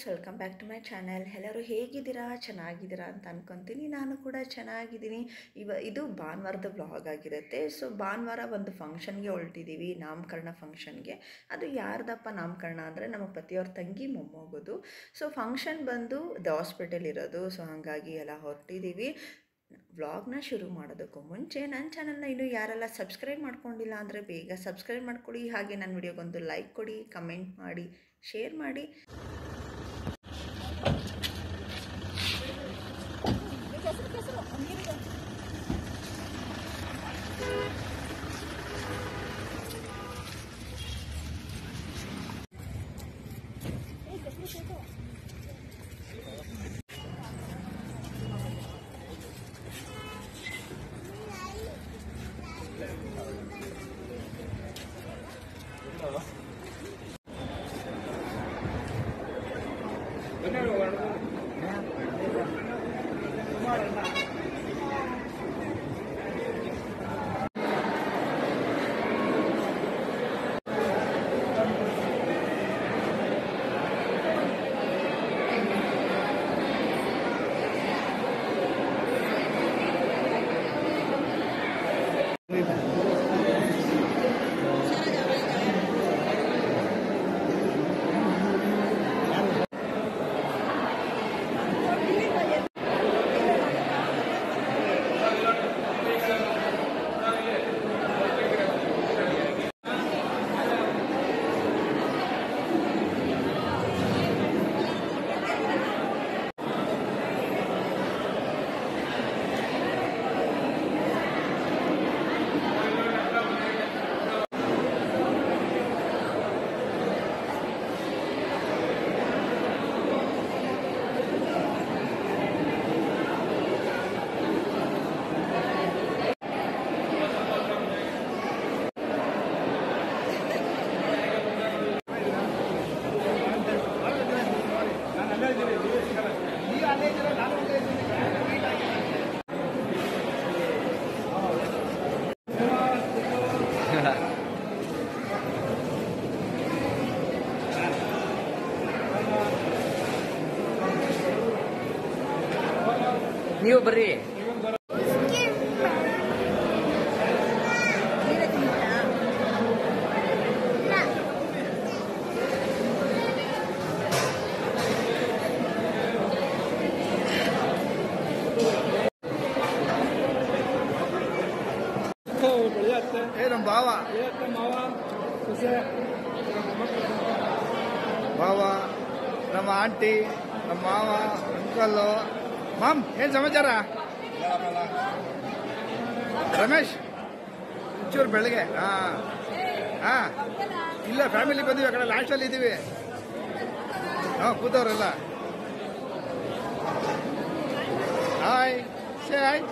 Friends, welcome back to my channel. ಎಲ್ಲರೂ ಹೇಗಿದ್ದೀರಾ? ಚೆನ್ನಾಗಿದ್ದೀರಾ ಅಂತ ಅನ್ಕೊತೀನಿ. ನಾನು ಕೂಡ ಚೆನ್ನಾಗಿದ್ದೀನಿ. ಇದು ಭಾನುವಾರದ ವ್ಲಾಗ್ ಆಗಿರುತ್ತೆ. ಸೊ ಭಾನುವಾರ ಒಂದು ಫಂಕ್ಷನ್ಗೆ ಹೊರಟಿದ್ದೀವಿ, ನಾಮಕರಣ ಫಂಕ್ಷನ್ಗೆ. ಅದು ಯಾರ್ದಪ್ಪ ನಾಮಕರಣ ಅಂದರೆ ನಮ್ಮ ಪತಿಯವ್ರ ತಂಗಿ ಮೊಮ್ಮಗೋದು. ಸೊ ಫಂಕ್ಷನ್ ಬಂದು ಹಾಸ್ಪಿಟಲ್ ಇರೋದು. ಸೊ ಹಾಗಾಗಿ ಎಲ್ಲ ಹೊರಟಿದ್ದೀವಿ. ವ್ಲಾಗ್ನ ಶುರು ಮಾಡೋದಕ್ಕೂ ಮುಂಚೆ ನನ್ನ ಚಾನಲ್ನ ಇನ್ನೂ ಯಾರೆಲ್ಲ ಸಬ್ಸ್ಕ್ರೈಬ್ ಮಾಡ್ಕೊಂಡಿಲ್ಲ ಅಂದರೆ ಬೇಗ ಸಬ್ಸ್ಕ್ರೈಬ್ ಮಾಡ್ಕೊಳ್ಳಿ. ಹಾಗೆ ನನ್ನ ವಿಡಿಯೋಗೊಂದು ಲೈಕ್ ಕೊಡಿ, ಕಮೆಂಟ್ ಮಾಡಿ, ಶೇರ್ ಮಾಡಿ. ನೀವು ಬರ್ರಿ. ನಮ್ಮ ಭಾವ ನಮ್ಮ ಆಂಟಿ, ನಮ್ಮ ಮಾವ, ಅಂಕಲ್ಲು. ಮಾಮ್, ಏನ್ ಸಮಾಚಾರ? ರಮೇಶ್ ಚೂರು ಬೆಳಗ್ಗೆ. ಹಾ ಇಲ್ಲ, ಫ್ಯಾಮಿಲಿ ಬಂದಿವಿ, ಆ ಕಡೆ ಲಾಸ್ಟಲ್ಲಿ ಇದ್ದೀವಿ. ಕೂತವ್ರಲ್ಲ. Hi, say hi.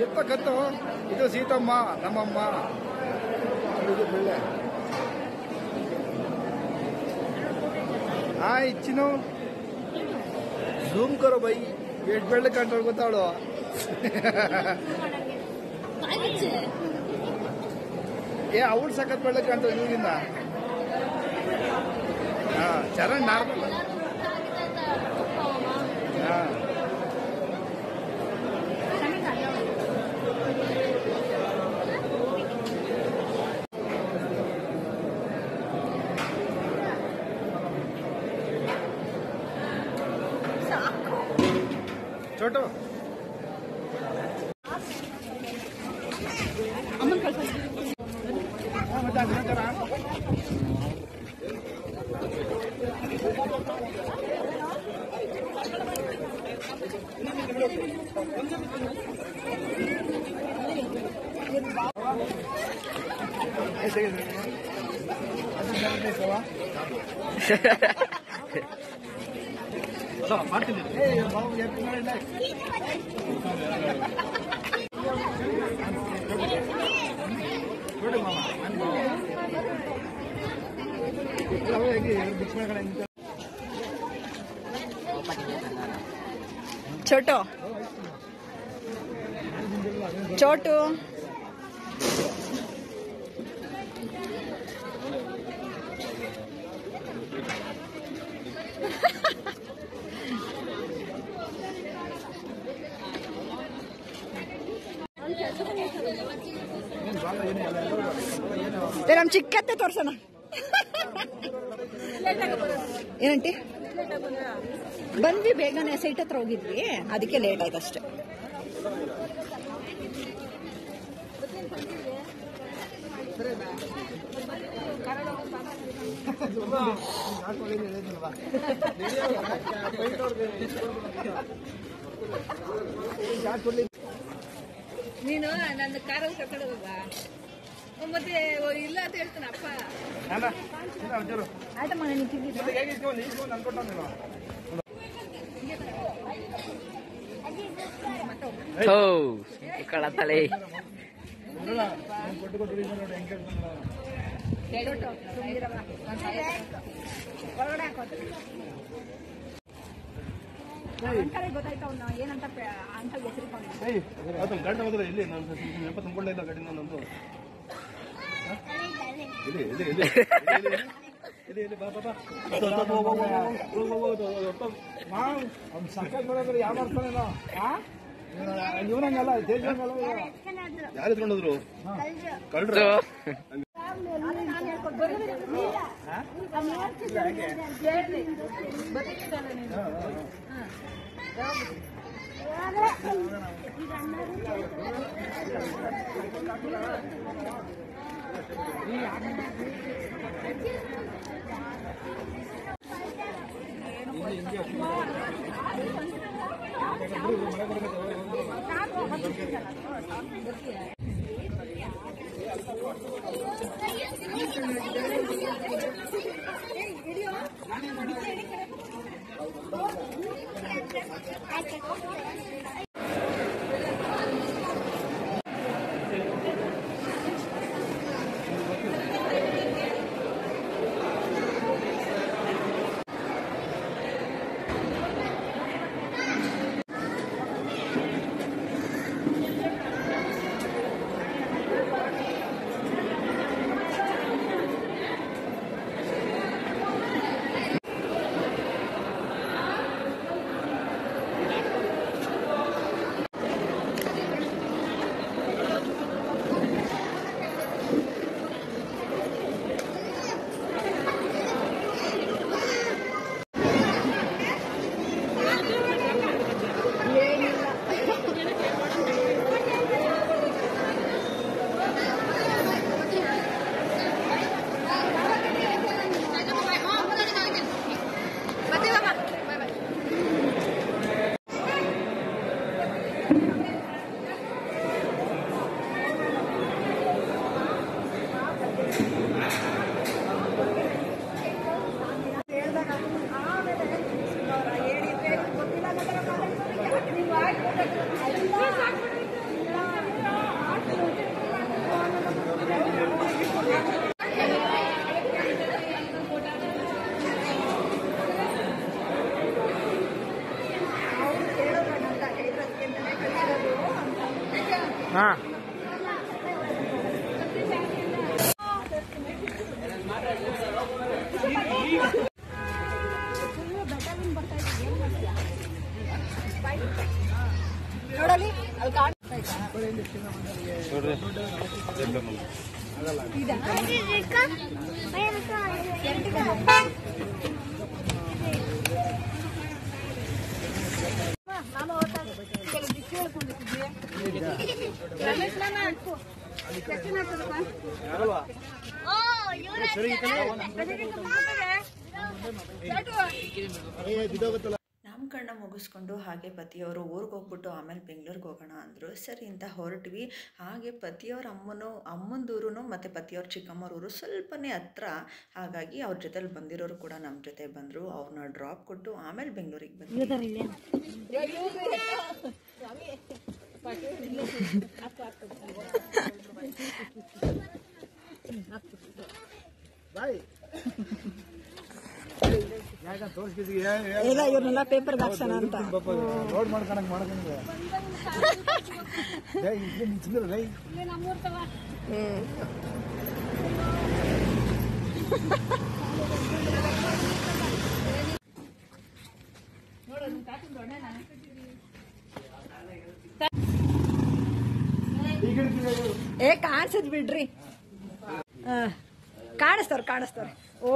ಎತ್ತ ಕತ್ತು. ಇದು ಸೀತಮ್ಮ, ನಮ್ಮಮ್ಮ. ಇದು ಬೆಳ್ಳೆ. ಹಾಯ್ ಚಿನ್ನು, ಝೂಮ್ ಕರೋ ಬೈ. ಎಷ್ಟು ಬೆಳ್ಳೆ ಕಂಡ್ರು ಗೊತ್ತಾಳು. ಅವಳು ಸಖತ್ ಬೆಳ್ಳೆ ಕಾಣ್ತಾಳೆ ಇವಾಗಿಂದ. ಚರಣ್ ನಾರ್ಮಲ್. ಚೋಟು ಮಾಡ್ತೀನಿ. छोटो छोटू ನಮ್ಮ ಚಿಕ್ಕತ್ತೆ ತೋರ್ಸೋಣ. ಏನಂಟಿ ಬಂದ್ವಿ ಬೇಗನೆ, ಸೈಟ್ ಹತ್ರ ಹೋಗಿದ್ವಿ, ಅದಕ್ಕೆ ಲೇಟ್ ಆಯ್ತು ಅಷ್ಟೇ. ನೀನು ನನ್ನ ಕಾರಲ್ಲಿ ಕರ್ಕೊಂಡೋಗ ಮತ್ತೆ ಇಲ್ಲ ಅಂತ ಹೇಳ್ತಾನೆ ಅಪ್ಪ. ಆಯ್ತಮ್ಮ ನಾನು ಕಳತಲೆ ಗೊತ್ತಾಯ್ತು ಅವ್ನು ಏನಂತ ಅಂತ ಗಂಡ ಹೋದ್ರೆ ಇಲ್ಲಿ ನಾನು ನೆಪ ತುಂಬಿಕೊಳ್ಳೇ ಇಲ್ಲ ಗಾಡಿನ ನಂದು. ಸಕ್ಕತ್ ನೋಡಿದ್ರೆ ಯಾವ ಮಾಡ್ತಾನೇನೋ ಇವನಂಗಲ್ಲ ಯಾರು ಎತ್ಕೊಂಡೋದ್ರು ಕಳ್ರು. ಹಾ ನೋಡಲಿ ನಾಮಕರಣ ಮುಗಿಸ್ಕೊಂಡು ಹಾಗೆ ಪತಿಯವರು ಊರಿಗೆ ಹೋಗ್ಬಿಟ್ಟು ಆಮೇಲೆ ಬೆಂಗಳೂರಿಗೆ ಹೋಗೋಣ ಅಂದರು. ಸರಿ ಅಂತ ಹೊರಟ್ವಿ. ಹಾಗೆ ಪತಿಯವ್ರ ಅಮ್ಮಂದೂರು ಮತ್ತು ಪತಿಯವ್ರ ಚಿಕ್ಕಮ್ಮರೂರು ಸ್ವಲ್ಪನೇ ಹತ್ರ. ಹಾಗಾಗಿ ಅವ್ರ ಜೊತೆಲಿ ಬಂದಿರೋರು ಕೂಡ ನಮ್ಮ ಜೊತೆ ಬಂದರು. ಅವ್ರನ್ನ ಡ್ರಾಪ್ ಕೊಟ್ಟು ಆಮೇಲೆ ಬೆಂಗಳೂರಿಗೆ ಬಂದ್ವಿ. ಇಲ್ಲ ಇವ್ರನ್ನೆಲ್ಲ ಪೇಪರ್ಗೆ ಹಾಕ್ಸೋಣ ಅಂತ ರೋಡ್ ಮಾಡ್ಕೊಳಕ್ ಮಾಡ್ಕೊಂಡ್ರೆ ಏ ಕಾಣಿಸದ್ ಬಿಡ್ರಿ. ಕಾಣಿಸ್ತಾರ ಓ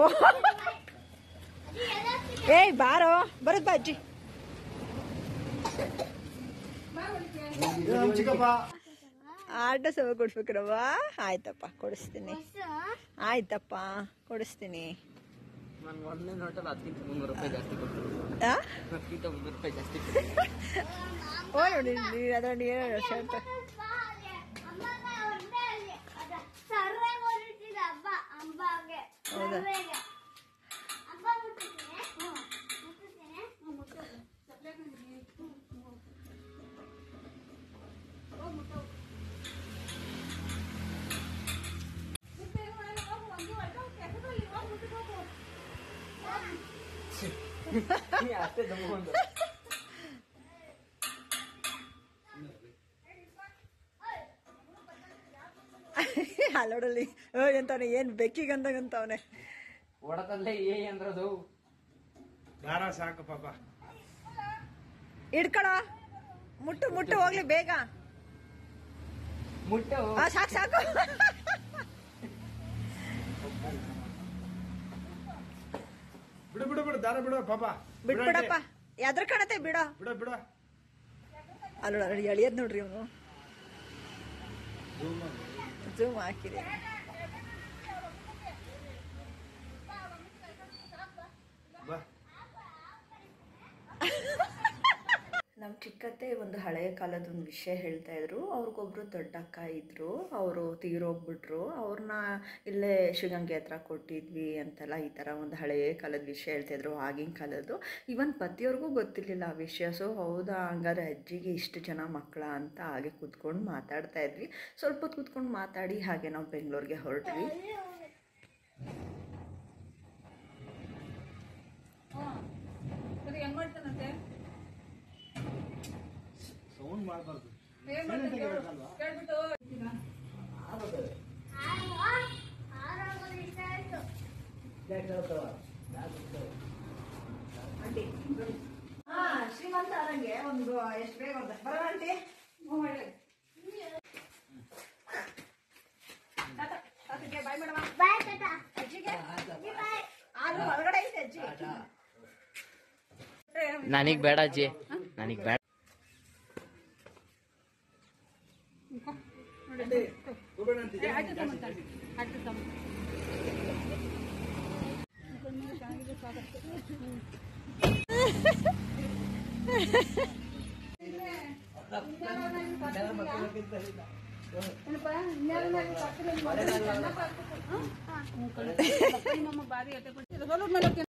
ಏಯ್ ಬಾರೋ ಬರದ್ ಬಾ ಅಜ್ಜಿ. ಆಟ ಸವ ಕೊಡ್ಬೇಕ್ರವ್ವ. ಆಯ್ತಪ್ಪ ಕೊಡಿಸ್ತೀನಿ. ಆಯ್ತಪ್ಪ ಕೊಡಿಸ್ತೀನಿ. ಓ ನೋಡಿ ಅದೊಂದು ಏನು ಶರ್ಟ್. ಹೌದಾ ಅಲ್ಲೋಡಲ್ಲಿ ಎಂತವನೆ ಏನ್ ಬೆಕ್ಕಿಗಂತವನೆ. ಒಡಕಲ್ಲೇ ಅಂದ್ರದು ದಾರ ಸಾಕು ಪಾಪ. ಇಡ್ಕಳ ಮುಟ್ಟು ಹೋಗ್ಲಿ ಬೇಗ. ಮುಟ್ಟು ಸಾಕು ಬಿಡು ದಾರ ಬಿಡು ಪಾಪ. ಬಿಡ್ಬಿಡಪ್ಪ. ಎದ್ರ ಕಾಣತ್ತೆ ಬಿಡೋ. ಬಿಡು ಅಲ್ಲ ಎಳಿಯದ್ ನೋಡ್ರಿ ಇವನು. ಜೂಮ್ ಹಾಕಿದೆ. ನಮ್ಮ ಚಿಕ್ಕತ್ತೆ ಒಂದು ಹಳೆಯ ಕಾಲದ ಒಂದು ವಿಷಯ ಹೇಳ್ತಾ ಇದ್ರು. ಅವ್ರಿಗೊಬ್ರು ದೊಡ್ಡ ಅಕ್ಕ ಇದ್ರು, ಅವರು ತೀರೋಗ್ಬಿಟ್ರು. ಅವ್ರನ್ನ ಇಲ್ಲೇ ಶಿವಗಂಗೆ ಹತ್ರ ಕೊಟ್ಟಿದ್ವಿ ಅಂತೆಲ್ಲ ಈ ಥರ ಒಂದು ಹಳೆಯ ಕಾಲದ ವಿಷಯ ಹೇಳ್ತಾಯಿದ್ರು, ಆಗಿನ ಕಾಲದ್ದು. ಇವನ್ ಪತಿಯವ್ರಿಗೂ ಗೊತ್ತಿರಲಿಲ್ಲ ಆ ವಿಷಯ. ಸೊ ಹೌದಾ, ಹಂಗಾರೆ ಅಜ್ಜಿಗೆ ಇಷ್ಟು ಜನ ಮಕ್ಕಳ ಅಂತ ಹಾಗೆ ಕೂತ್ಕೊಂಡು ಮಾತಾಡ್ತಾ ಇದ್ವಿ. ಸ್ವಲ್ಪ ಹೊತ್ತು ಕೂತ್ಕೊಂಡು ಮಾತಾಡಿ ಹಾಗೆ ನಾವು ಬೆಂಗಳೂರಿಗೆ ಹೊರಟ್ವಿ. ಹೆಂಗ್ ಮಾಡ್ತಾನಂತೆ ಸೌಂಡ್ ಮಾಡಬಾರ್ದು. ಕೇಳ್ಬಿಟ್ಟು ಶ್ರೀಮಂತ ಆದಂಗೆ ಒಂದು ಎಷ್ಟು ಬೇಗ ಬರೋಣ ಆಂಟಿ. Bye madam. ಅಜ್ಜಿಗೆ ಆದ್ರೂ ಹೊರಗಡೆ ಐತೆ ಅಜ್ಜಿ. ನನಗ್ ಬೇಡ ಅಜ್ಜಿ, ನನಗ್ ಬೇಡ. ಬಾರಿ